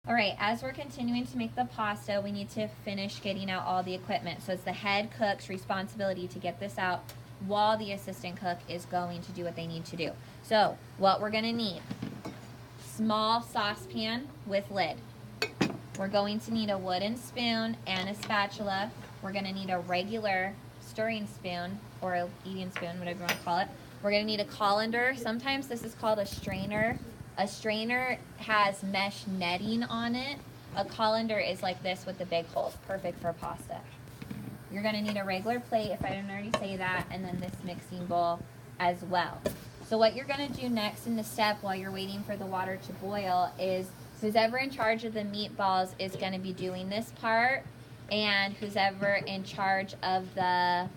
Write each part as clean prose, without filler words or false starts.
All right, as we're continuing to make the pasta, we need to finish getting out all the equipment. So it's the head cook's responsibility to get this out while the assistant cook is going to do what they need to do. So what we're gonna need, small saucepan with lid. We're going to need a wooden spoon and a spatula. We're gonna need a regular stirring spoon or a eating spoon, whatever you wanna call it. We're gonna need a colander. Sometimes this is called a strainer. A strainer has mesh netting on it. A colander is like this with the big holes, perfect for pasta. You're gonna need a regular plate, if I didn't already say that, and then this mixing bowl as well. So what you're gonna do next in the step while you're waiting for the water to boil is who's ever in charge of the meatballs is gonna be doing this part, and who's ever in charge of the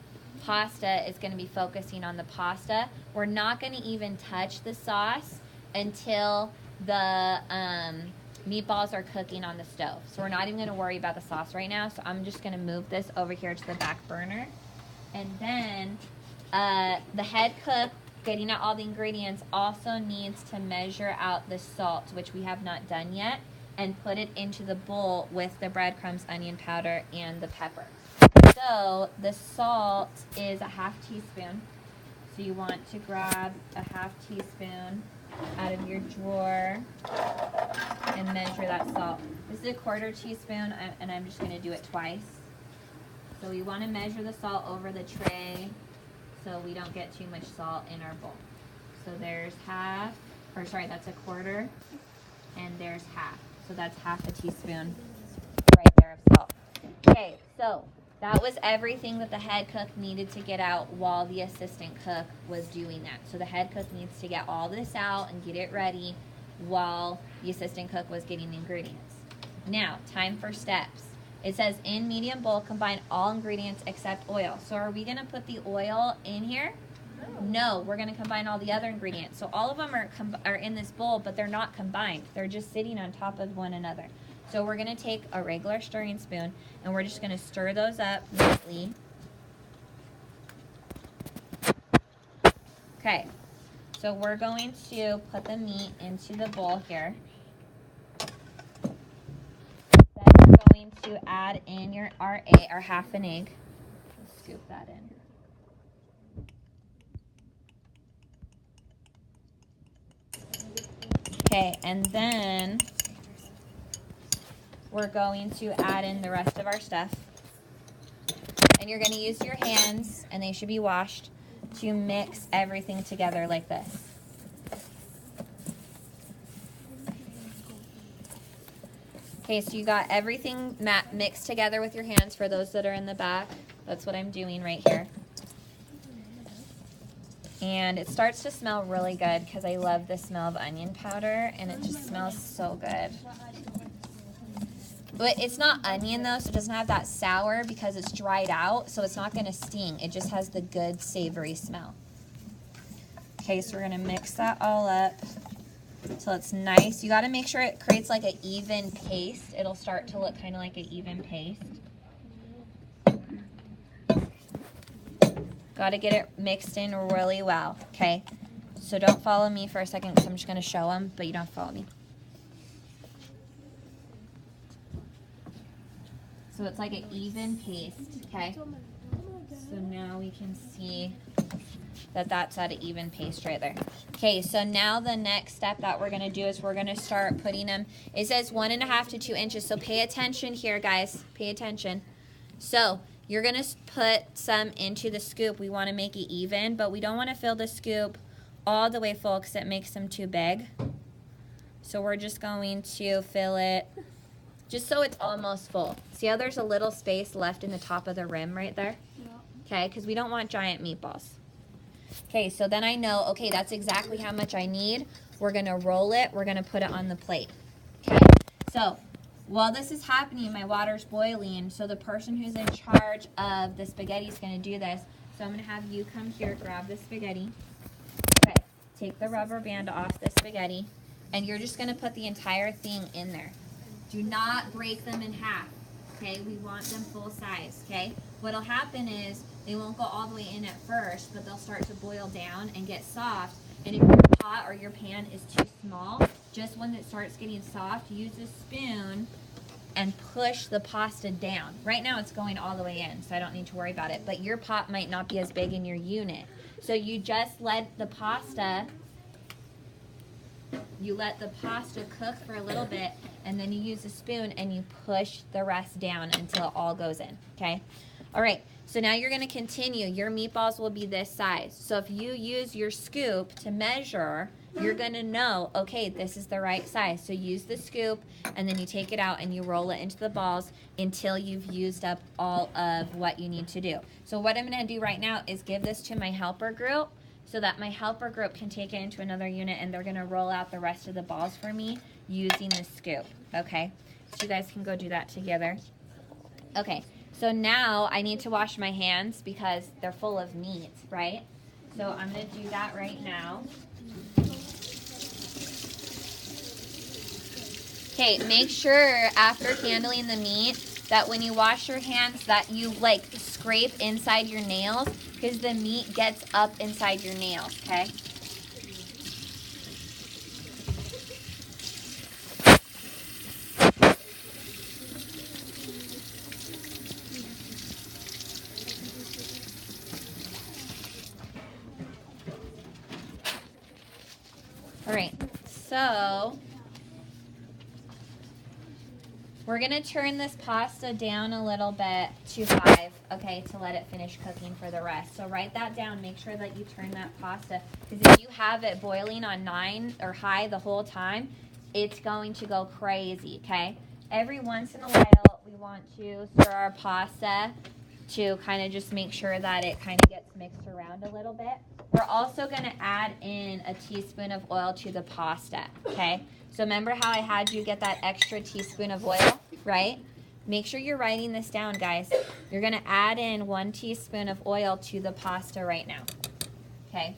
pasta is gonna be focusing on the pasta. We're not gonna even touch the sauce until the meatballs are cooking on the stove. So we're not even gonna worry about the sauce right now. So I'm just gonna move this over here to the back burner. And then the head cook, getting out all the ingredients, also needs to measure out the salt, which we have not done yet, and put it into the bowl with the breadcrumbs, onion powder, and the pepper. So the salt is a ½ teaspoon. So you want to grab a ½ teaspoon out of your drawer and measure that salt. This is a ¼ teaspoon, and I'm just going to do it twice. So we want to measure the salt over the tray so we don't get too much salt in our bowl. So there's that's a quarter, and there's half. So that's ½ a teaspoon right there of salt. Okay, so that was everything that the head cook needed to get out while the assistant cook was doing that. So the head cook needs to get all this out and get it ready while the assistant cook was getting the ingredients. Now, time for steps. It says in medium bowl, combine all ingredients except oil. So are we gonna put the oil in here? No, we're gonna combine all the other ingredients. So all of them are in this bowl, but they're not combined. They're just sitting on top of one another. So we're gonna take a regular stirring spoon and we're just gonna stir those up neatly. Okay, so we're going to put the meat into the bowl here. Then we're going to add in our ½ an egg. Scoop that in. Okay, and then we're going to add in the rest of our stuff. And you're going to use your hands, and they should be washed, to mix everything together like this. Okay, so you got everything mixed together with your hands. For those that are in the back, that's what I'm doing right here. And it starts to smell really good because I love the smell of onion powder, and it just smells so good. But it's not onion though, so it doesn't have that sour because it's dried out, so it's not gonna sting. It just has the good savory smell. Okay, so we're gonna mix that all up till it's nice. You gotta make sure it creates like an even paste. It'll start to look kind of like an even paste. Got to get it mixed in really well, okay? So don't follow me for a second because I'm just going to show them, but you don't follow me. So it's like an even paste, okay? So now we can see that that's at an even paste right there. Okay, so now the next step that we're going to do is we're going to start putting them. It says 1½ to 2 inches, so pay attention here, guys. Pay attention. So you're going to put some into the scoop. We want to make it even, but we don't want to fill the scoop all the way full because it makes them too big. So we're just going to fill it just so it's almost full. See how there's a little space left in the top of the rim right there? Okay, because we don't want giant meatballs. Okay, so then I know, okay, that's exactly how much I need. We're going to roll it. We're going to put it on the plate. Okay, so while this is happening, my water's boiling, so the person who's in charge of the spaghetti is going to do this. So I'm going to have you come here, grab the spaghetti. Okay, take the rubber band off the spaghetti, and you're just going to put the entire thing in there. Do not break them in half, okay? We want them full size, okay? What'll happen is they won't go all the way in at first, but they'll start to boil down and get soft. And if you're pot or your pan is too small, just when it starts getting soft, use a spoon and push the pasta down. Right now it's going all the way in, so I don't need to worry about it, but your pot might not be as big in your unit. So you just let the pasta cook for a little bit, and then you use a spoon and you push the rest down until it all goes in, okay? All right, so now you're gonna continue. Your meatballs will be this size. So if you use your scoop to measure, you're gonna know, okay, this is the right size. So use the scoop, and then you take it out and you roll it into the balls until you've used up all of what you need to do. So what I'm gonna do right now is give this to my helper group so that my helper group can take it into another unit, and they're gonna roll out the rest of the balls for me using the scoop, okay? So you guys can go do that together. Okay, so now I need to wash my hands because they're full of meat, right? So I'm gonna do that right now. Okay, make sure after handling the meat that when you wash your hands that you like scrape inside your nails, because the meat gets up inside your nails, okay? All right, so we're gonna turn this pasta down a little bit to 5, okay, to let it finish cooking for the rest. So write that down, make sure that you turn that pasta, because if you have it boiling on 9 or high the whole time, it's going to go crazy, okay? Every once in a while, we want to stir our pasta to kind of just make sure that it kind of gets mixed around a little bit. We're also gonna add in a teaspoon of oil to the pasta, okay? So remember how I had you get that extra teaspoon of oil, right? Make sure you're writing this down, guys. You're gonna add in 1 teaspoon of oil to the pasta right now, okay?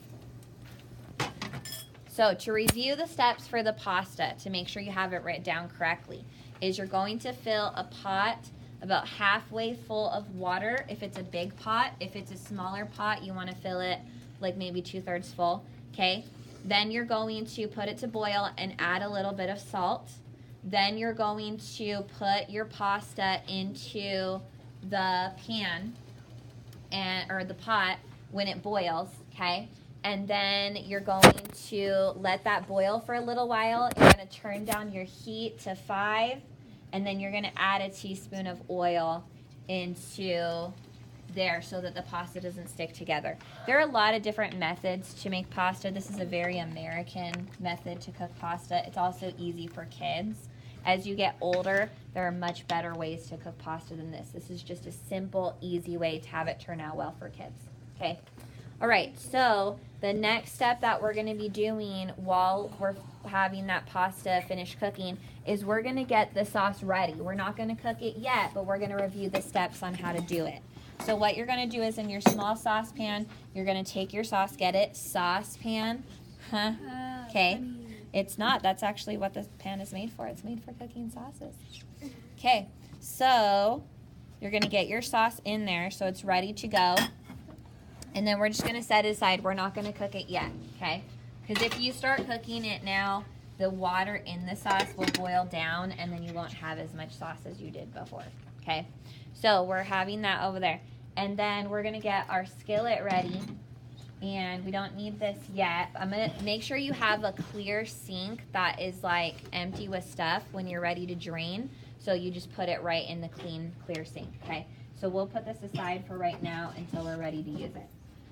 So to review the steps for the pasta, to make sure you have it written down correctly, is you're going to fill a pot about halfway full of water if it's a big pot. If it's a smaller pot, you wanna fill it like maybe 2/3 full, okay? Then you're going to put it to boil and add a little bit of salt. Then you're going to put your pasta into the pan or the pot when it boils, okay? And then you're going to let that boil for a little while. You're gonna turn down your heat to 5, and then you're gonna add a teaspoon of oil into there so that the pasta doesn't stick together. There are a lot of different methods to make pasta. This is a very American method to cook pasta. It's also easy for kids. As you get older, there are much better ways to cook pasta than this. This is just a simple, easy way to have it turn out well for kids, okay? All right, so the next step that we're gonna be doing while we're having that pasta finish cooking is we're gonna get the sauce ready. We're not gonna cook it yet, but we're gonna review the steps on how to do it. So what you're gonna do is in your small saucepan, you're gonna take your sauce, get it? Saucepan, huh? Okay, it's not, that's actually what this pan is made for. It's made for cooking sauces. Okay, so you're gonna get your sauce in there so it's ready to go. And then we're just gonna set it aside. We're not gonna cook it yet, okay? Because if you start cooking it now, the water in the sauce will boil down and then you won't have as much sauce as you did before, okay? So we're having that over there. And then we're gonna get our skillet ready, and we don't need this yet. I'm gonna make sure you have a clear sink that is like empty with stuff when you're ready to drain. So you just put it right in the clear sink, okay? So we'll put this aside for right now until we're ready to use it.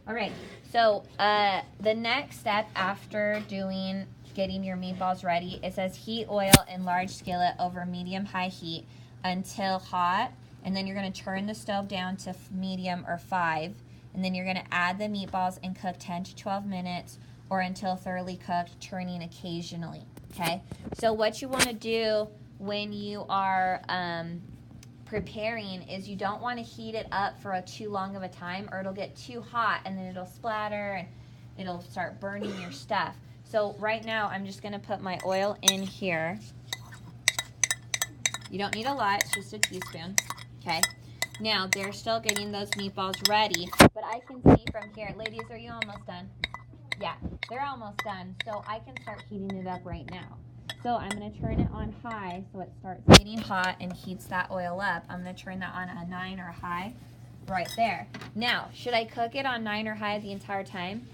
All right, so the next step after getting your meatballs ready, it says heat oil in large skillet over medium-high heat until hot, and then you're gonna turn the stove down to medium or 5, and then you're gonna add the meatballs and cook 10 to 12 minutes or until thoroughly cooked, turning occasionally, okay? So what you wanna do when you are preparing is you don't wanna heat it up for too long of a time, or it'll get too hot and then it'll splatter and it'll start burning your stuff. So right now I'm just gonna put my oil in here. You don't need a lot, it's just a teaspoon, okay? Now they're still getting those meatballs ready, but I can see from here, ladies, are you almost done? Yeah, they're almost done. So I can start heating it up right now. So I'm going to turn it on high so it starts getting hot and heats that oil up. I'm going to turn that on a 9 or high right there. Now, should I cook it on 9 or high the entire time?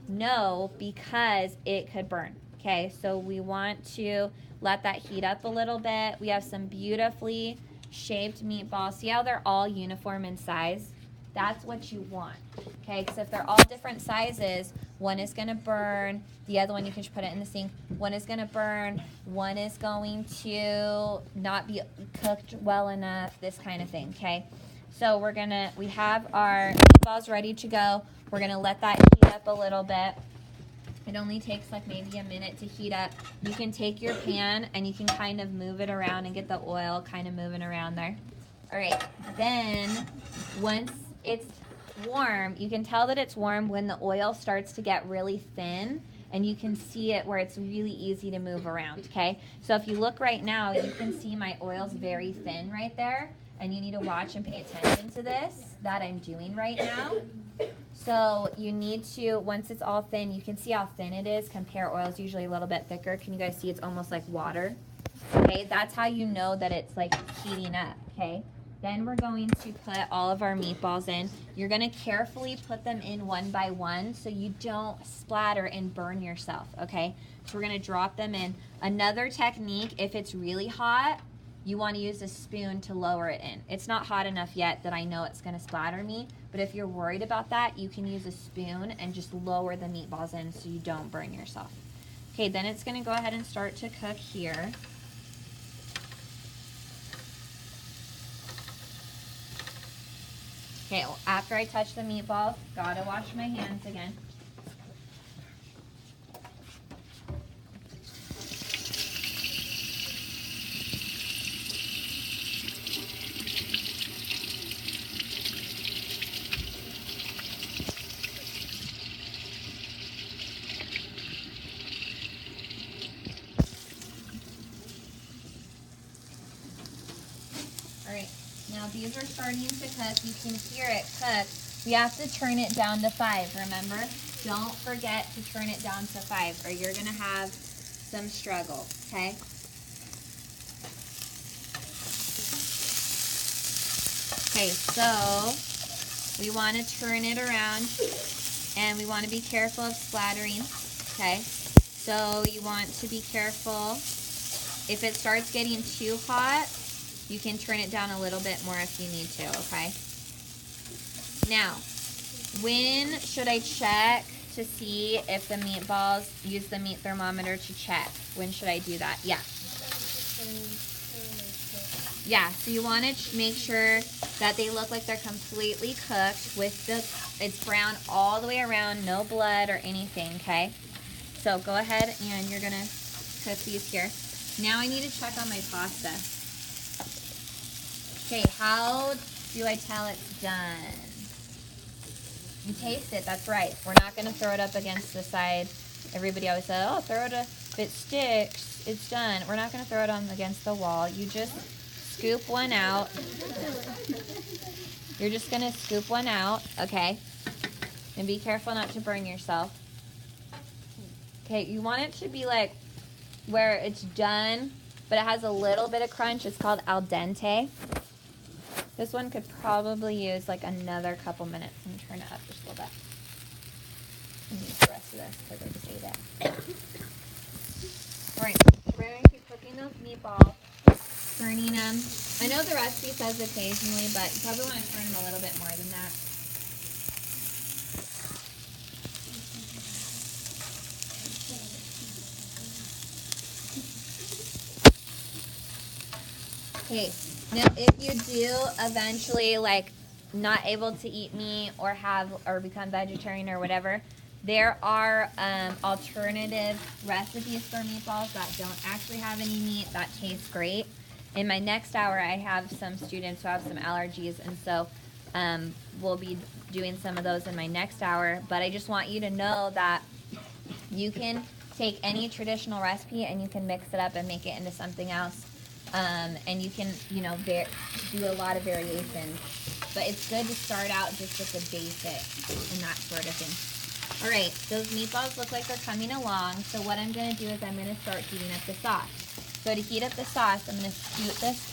No, because it could burn. Okay, so we want to let that heat up a little bit. We have some beautifully shaped meatballs. See how they're all uniform in size? That's what you want. Okay, because if they're all different sizes, one is going to burn, the other one you can just put it in the sink. One is going to burn, one is going to not be cooked well enough, this kind of thing, okay? So we have our meatballs ready to go. We're going to let that heat up a little bit. It only takes like maybe a minute to heat up. You can take your pan and you can kind of move it around and get the oil kind of moving around there. All right, then once it's warm, you can tell that it's warm when the oil starts to get really thin, and you can see it where it's really easy to move around, okay? So if you look right now, you can see my oil's very thin right there, and you need to watch and pay attention to this that I'm doing right now. So you need to, once it's all thin, you can see how thin it is. Compare oil's usually a little bit thicker. Can you guys see it's almost like water? Okay, that's how you know that it's like heating up, okay? Then we're going to put all of our meatballs in. You're going to carefully put them in one by one so you don't splatter and burn yourself, okay? So we're going to drop them in. Another technique, if it's really hot, you want to use a spoon to lower it in. It's not hot enough yet that I know it's going to splatter me, but if you're worried about that, you can use a spoon and just lower the meatballs in so you don't burn yourself. Okay, then it's going to go ahead and start to cook here. Okay, well, after I touch the meatballs, gotta wash my hands again. All right, now these are starting to cook. You can hear it cook. We have to turn it down to 5, remember? Don't forget to turn it down to 5 or you're gonna have some struggle, okay? Okay, so we want to turn it around and we want to be careful of splattering, okay? So you want to be careful. If it starts getting too hot, you can turn it down a little bit more if you need to, okay? Now, when should I check to see if the meatballs, use the meat thermometer to check? When should I do that? Yeah. Yeah, so you want to make sure that they look like they're completely cooked with it's brown all the way around, no blood or anything, okay? So go ahead and you're going to cook these here. Now I need to check on my pasta. Okay, how do I tell it's done? You taste it, that's right. We're not going to throw it up against the side. Everybody always says, oh, throw it, if it sticks, it's done. We're not going to throw it on against the wall. You just scoop one out. You're just going to scoop one out, okay? And be careful not to burn yourself. Okay, you want it to be like where it's done, but it has a little bit of crunch. It's called al dente. This one could probably use like another couple minutes. Let me turn it up just a little bit. And use the rest of this because I just ate it. Alright, we're going to keep cooking those meatballs, turning them. I know the recipe says occasionally, but you probably want to turn them a little bit more than that. Okay, now if you do eventually like not able to eat meat or become vegetarian or whatever, there are alternative recipes for meatballs that don't actually have any meat that taste great. In my next hour, I have some students who have some allergies, and so we'll be doing some of those in my next hour. But I just want you to know that you can take any traditional recipe and you can mix it up and make it into something else. And you can, do a lot of variations. But it's good to start out just with the basics and that sort of thing. All right, those meatballs look like they're coming along. So what I'm gonna do is I'm gonna start heating up the sauce. So to heat up the sauce, I'm gonna scoot this